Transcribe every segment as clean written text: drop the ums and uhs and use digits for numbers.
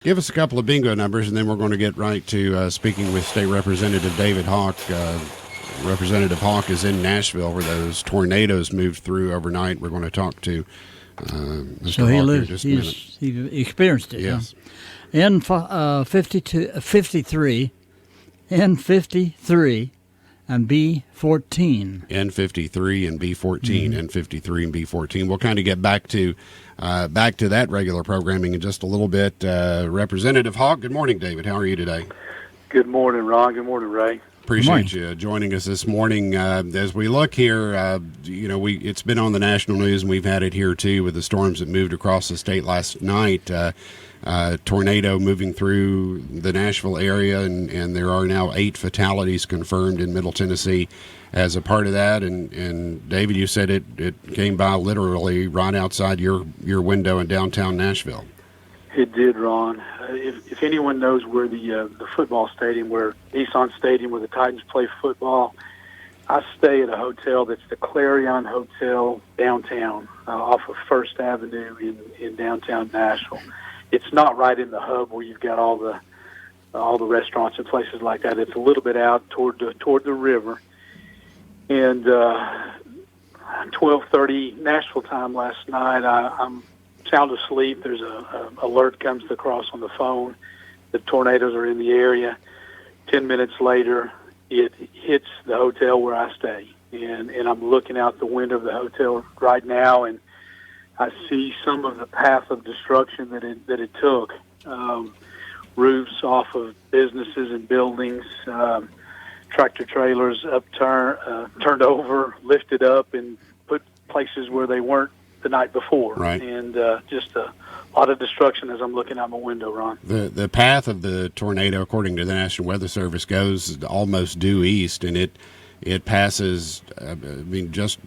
Give us a couple of bingo numbers, and then we're going to get right to speaking with State Representative David Hawk. Representative Hawk is in Nashville where those tornadoes moved through overnight. We're going to talk to Mr. So he Hawk lives. in just a minute. He experienced it. Yes. Huh? N53, N53, and B14. N53 and B14, N53 and B14. We'll kind of get back to that regular programming in just a little bit. Representative Hawk, good morning, David. How are you today? Good morning, Ron. Good morning, Ray. Appreciate you joining us this morning. As we look here, it's been on the national news, and we've had it here too with the storms that moved across the state last night. Tornado moving through the Nashville area, and there are now 8 fatalities confirmed in Middle Tennessee as a part of that. And David, you said it came by literally right outside your window in downtown Nashville. It did, Ron. If anyone knows where the football stadium, where Nissan Stadium, where the Titans play football, I stay at a hotel that's the Clarion Hotel downtown, off of First Avenue in downtown Nashville. It's not right in the hub where you've got all the restaurants and places like that. It's a little bit out toward the river. And 12:30 Nashville time last night, I'm sound asleep. There's a alert comes across on the phone. The tornadoes are in the area. 10 minutes later, it hits the hotel where I stay, and I'm looking out the window of the hotel right now, and I see some of the path of destruction that it took. Roofs off of businesses and buildings, tractor trailers turned over, lifted up, and put places where they weren't the night before. Right. And just a lot of destruction as I'm looking out my window, Ron. The path of the tornado, according to the National Weather Service, goes almost due east, and it passes, just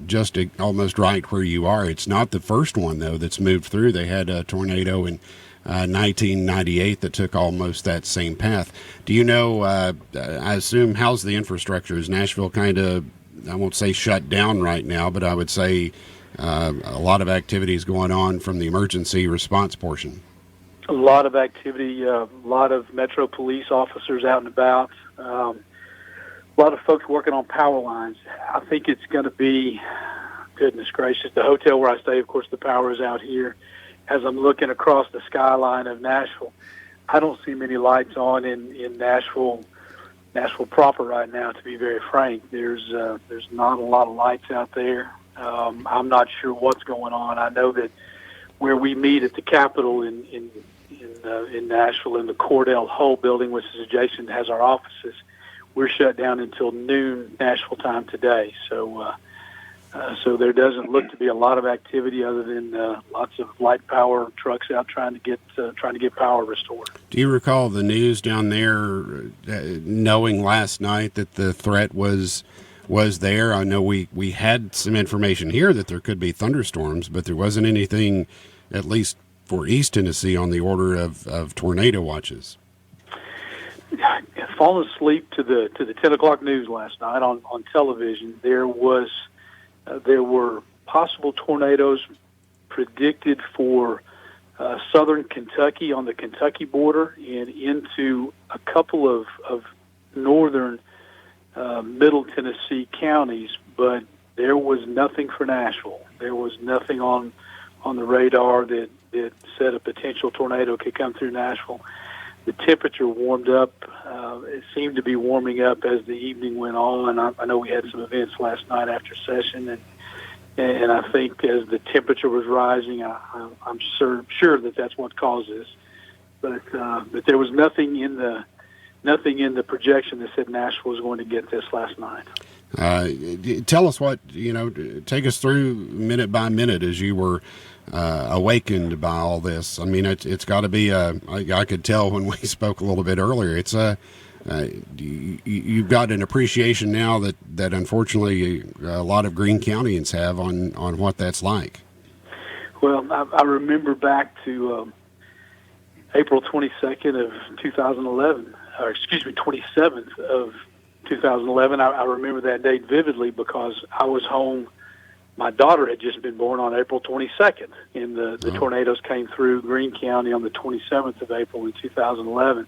almost right where you are. It's not the first one, though, that's moved through. They had a tornado in 1998 that took almost that same path. Do you know, I assume, how's the infrastructure? Is Nashville kind of, I won't say shut down right now, but I would say a lot of activities going on from the emergency response portion? A lot of activity, a lot of Metro Police officers out and about. A lot of folks working on power lines. I think it's going to be, goodness gracious, the hotel where I stay, of course, the power is out here. As I'm looking across the skyline of Nashville, I don't see many lights on in Nashville proper right now, to be very frank. There's not a lot of lights out there. I'm not sure what's going on. I know that where we meet at the Capitol in Nashville, in the Cordell Hull building, which is adjacent, has our offices, we're shut down until noon Nashville time today. So there doesn't look to be a lot of activity other than lots of light power trucks out trying to get power restored. Do you recall the news down there, knowing last night that the threat was there? I know we had some information here that there could be thunderstorms, but there wasn't anything, at least for East Tennessee, on the order of tornado watches. Falling asleep to the 10 o'clock news last night on television. There were possible tornadoes predicted for southern Kentucky, on the Kentucky border, and into a couple of northern Middle Tennessee counties, but there was nothing for Nashville. There was nothing on the radar that said a potential tornado could come through Nashville. The temperature warmed up. It seemed to be warming up as the evening went on. I know we had some events last night after session, and I think as the temperature was rising, I'm sure that that's what caused this. But there was nothing in the projection that said Nashville was going to get this last night. Tell us take us through minute by minute as you were awakened by all this. I mean, it's got to be I could tell when we spoke a little bit earlier. It's you've got an appreciation now that unfortunately a lot of Greene Countyans have on what that's like. Well, I remember back to April 22nd of 2011, or excuse me, 27th of 2011. I remember that date vividly because I was home my daughter had just been born on April 22nd, and the tornadoes came through Greene County on the 27th of April in 2011.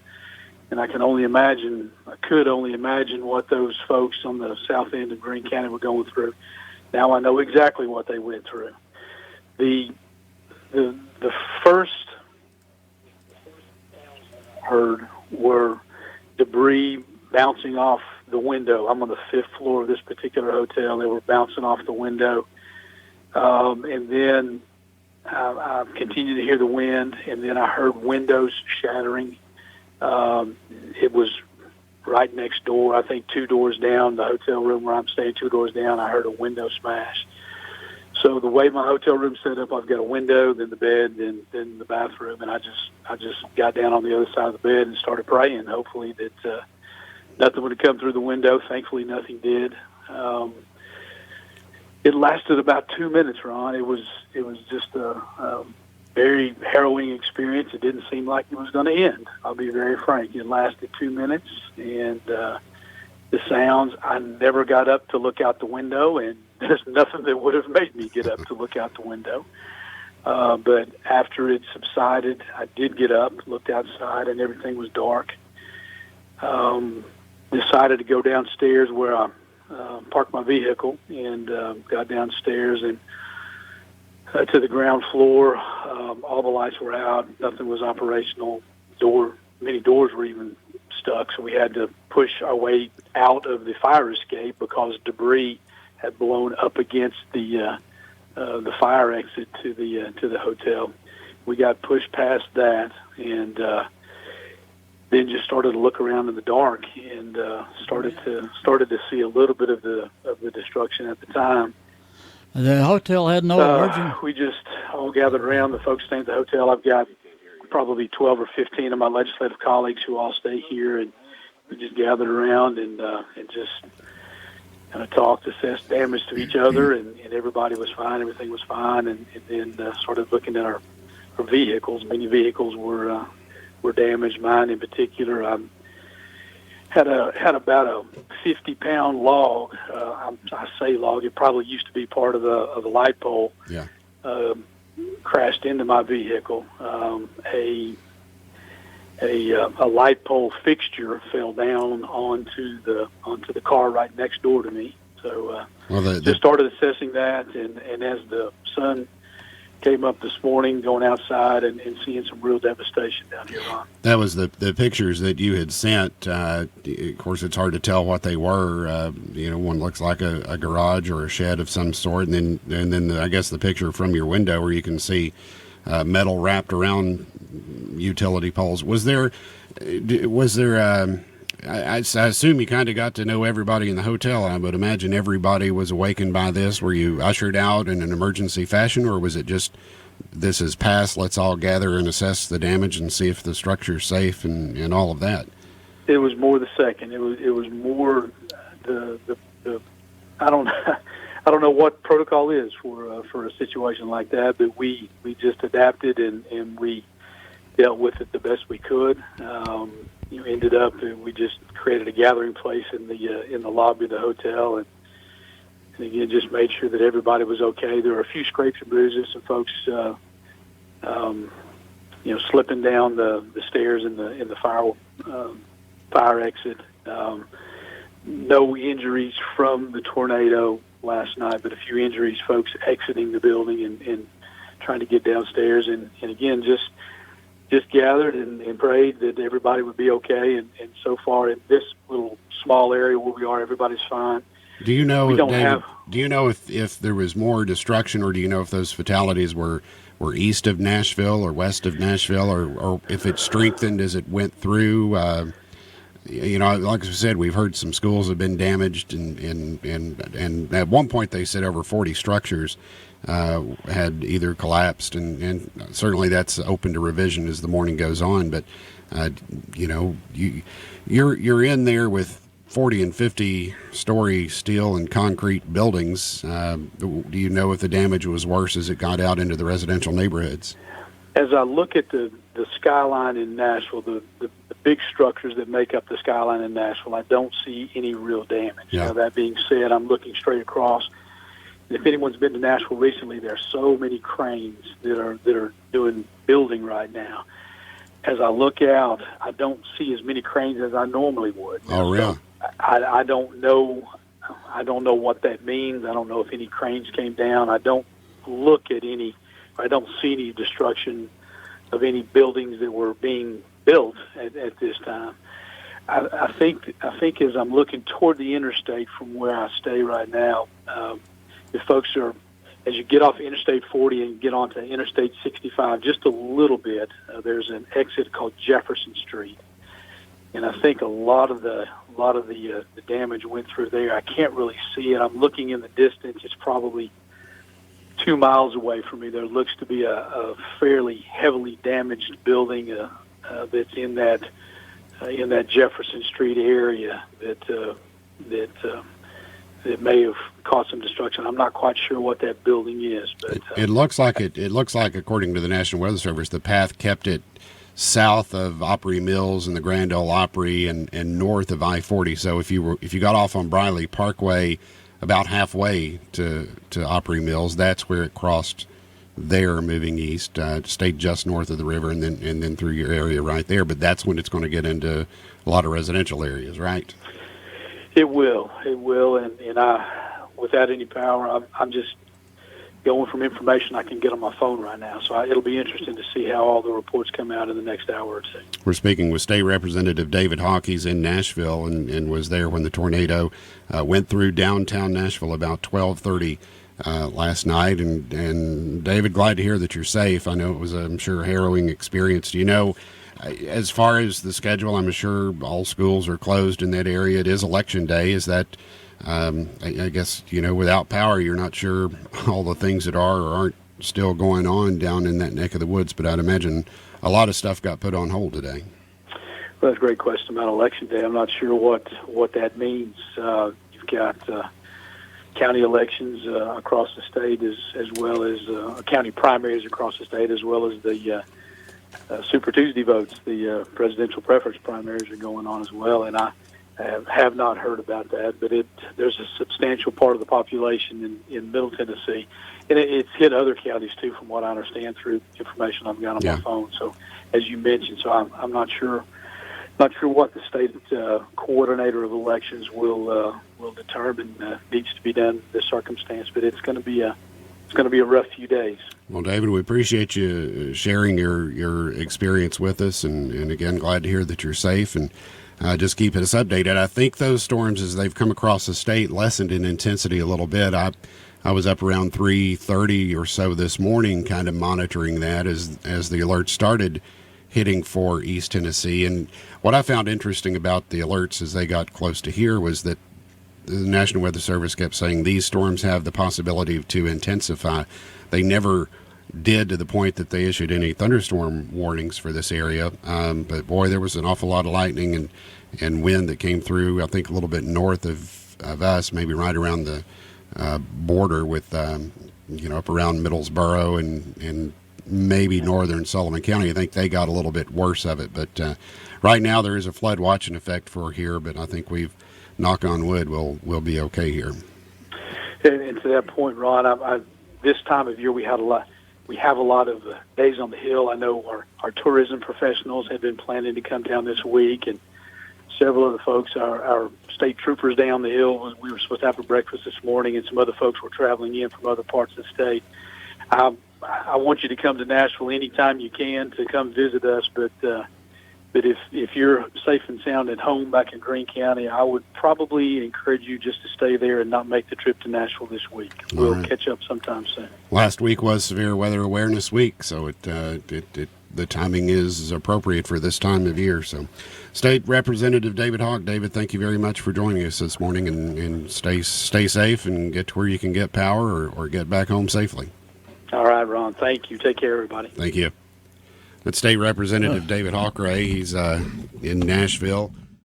And I could only imagine what those folks on the south end of Greene County were going through. Now I know exactly what they went through. The first heard were debris bouncing off the window. I'm on the 5th floor of this particular hotel. They were bouncing off the window. And then I continued to hear the wind, and then I heard windows shattering. It was right next door, I think 2 doors down, the hotel room where I'm staying, 2 doors down, I heard a window smash. So the way my hotel room's set up, I've got a window, then the bed, then the bathroom, and I just got down on the other side of the bed and started praying, hopefully that nothing would have come through the window. Thankfully, nothing did. It lasted about 2 minutes, Ron. It was just a very harrowing experience. It didn't seem like it was going to end. I'll be very frank. It lasted 2 minutes, and the sounds, I never got up to look out the window, and there's nothing that would have made me get up to look out the window. But after it subsided, I did get up, looked outside, and everything was dark. Decided to go downstairs where I parked my vehicle, and got downstairs and to the ground floor. All the lights were out. Nothing was operational. Many doors were even stuck, so we had to push our way out of the fire escape because debris had blown up against the fire exit to the hotel. We got pushed past that, and then just started to look around in the dark, and started to see a little bit of the destruction at the time. The hotel had no emergency. We just all gathered around, the folks staying at the hotel. I've got probably 12 or 15 of my legislative colleagues who all stay here, and we just gathered around and just kind of talked, assessed damage to each other, and everybody was fine. Everything was fine, and then started looking at our vehicles. Many vehicles were damaged. Mine in particular, had about a 50-pound log. I say log. It probably used to be part of the light pole. Yeah. Crashed into my vehicle. A light pole fixture fell down onto the car right next door to me. So just started assessing that, and as the sun came up this morning, going outside and seeing some real devastation down here, Ron. That was the pictures that you had sent. Of course, it's hard to tell what they were. One looks like a garage or a shed of some sort, and then I guess the picture from your window where you can see metal wrapped around utility poles. Was there? I assume you kind of got to know everybody in the hotel. I would imagine everybody was awakened by this. Were you ushered out in an emergency fashion, or was it just, this is past, let's all gather and assess the damage and see if the structure's safe and all of that? It was more the second. It was more the I don't know what protocol is for a situation like that, but we just adapted and we dealt with it the best we could. Ended up, we just created a gathering place in the lobby of the hotel, and again just made sure that everybody was okay. There were a few scrapes and bruises, some folks, slipping down the stairs in the fire exit. No injuries from the tornado last night, but a few injuries, folks exiting the building and trying to get downstairs, and again just gathered and prayed that everybody would be okay. And so far in this little small area where we are, everybody's fine. Do you know, David, do you know if there was more destruction, or do you know if those fatalities were east of Nashville or west of Nashville, or if it strengthened as it went through? Like I said, we've heard some schools have been damaged, and at one point they said over 40 structures had either collapsed, and certainly that's open to revision as the morning goes on. But you're in there with 40 and 50-story steel and concrete buildings. Do you know if the damage was worse as it got out into the residential neighborhoods? As I look at the skyline in Nashville, the big structures that make up the skyline in Nashville, I don't see any real damage. Yeah. Now, that being said, I'm looking straight across, if anyone's been to Nashville recently, there are so many cranes that are doing building right now. As I look out, I don't see as many cranes as I normally would. Oh, really? So I don't know. I don't know what that means. I don't know if any cranes came down. I don't look at any. I don't see any destruction of any buildings that were being built at this time. I think as I'm looking toward the interstate from where I stay right now, if folks are, as you get off Interstate 40 and get onto Interstate 65 just a little bit, there's an exit called Jefferson Street, and I think a lot of the damage went through there. I can't really see it. I'm looking in the distance. It's probably 2 miles away from me. There looks to be a fairly heavily damaged building that's in that Jefferson Street area that may have caused some destruction. I'm not quite sure what that building is, but it looks like according to the National Weather Service, the path kept it south of Opry Mills and the Grand Ole Opry and north of I-40. So if you got off on Briley Parkway about halfway to Opry Mills, that's where it crossed there, moving east, stayed just north of the river, and then through your area right there. But that's when it's going to get into a lot of residential areas, right? It will, and I, without any power, I'm just going from information I can get on my phone right now. So it'll be interesting to see how all the reports come out in the next hour or two. We're speaking with State Representative David Hawk. He's in Nashville and was there when the tornado went through downtown Nashville about 12:30 last night. And David, glad to hear that you're safe. I know it was, I'm sure, a harrowing experience. Do you know, as far as the schedule, I'm sure all schools are closed in that area. It is election day. Is that, I guess, without power, you're not sure all the things that are or aren't still going on down in that neck of the woods, but I'd imagine a lot of stuff got put on hold today. Well, that's a great question about election day. I'm not sure what that means. You've got county elections across the state as well as county primaries across the state, as well as the Super Tuesday votes. The presidential preference primaries are going on as well, and I have not heard about that, but there's a substantial part of the population in Middle Tennessee, and it's hit other counties too, from what I understand through information I've got on my phone. So, as you mentioned, so I'm not sure what the state coordinator of elections will determine needs to be done in this circumstance, but it's going to be a rough few days. Well, David, we appreciate you sharing your experience with us, and again, glad to hear that you're safe, and just keeping us updated. I think those storms, as they've come across the state, lessened in intensity a little bit. I was up around 3:30 or so this morning, kind of monitoring that as the alerts started hitting for East Tennessee. And what I found interesting about the alerts as they got close to here was that the National Weather Service kept saying these storms have the possibility to intensify. They never did, to the point that they issued any thunderstorm warnings for this area. But boy, there was an awful lot of lightning and wind that came through, I think a little bit north of us, maybe right around the border with, up around Middlesboro and maybe northern Sullivan County. I think they got a little bit worse of it. But right now there is a flood watch in effect for here, but I think we've, knock on wood, we'll be okay here. And to that point, Ron, this time of year we have a lot of days on the Hill. I know our tourism professionals have been planning to come down this week, and several of the folks, our state troopers down the Hill, we were supposed to have a breakfast this morning, and some other folks were traveling in from other parts of the state. I want you to come to Nashville anytime you can to come visit us, but if you're safe and sound at home back in Greene County, I would probably encourage you just to stay there and not make the trip to Nashville this week. We'll catch up sometime soon. Last week was Severe Weather Awareness Week, so the timing is appropriate for this time of year. So, State Representative David Hawk. David, thank you very much for joining us this morning, and stay safe and get to where you can get power or get back home safely. All right, Ron. Thank you. Take care, everybody. Thank you. That's State Representative David Hawk. He's in Nashville.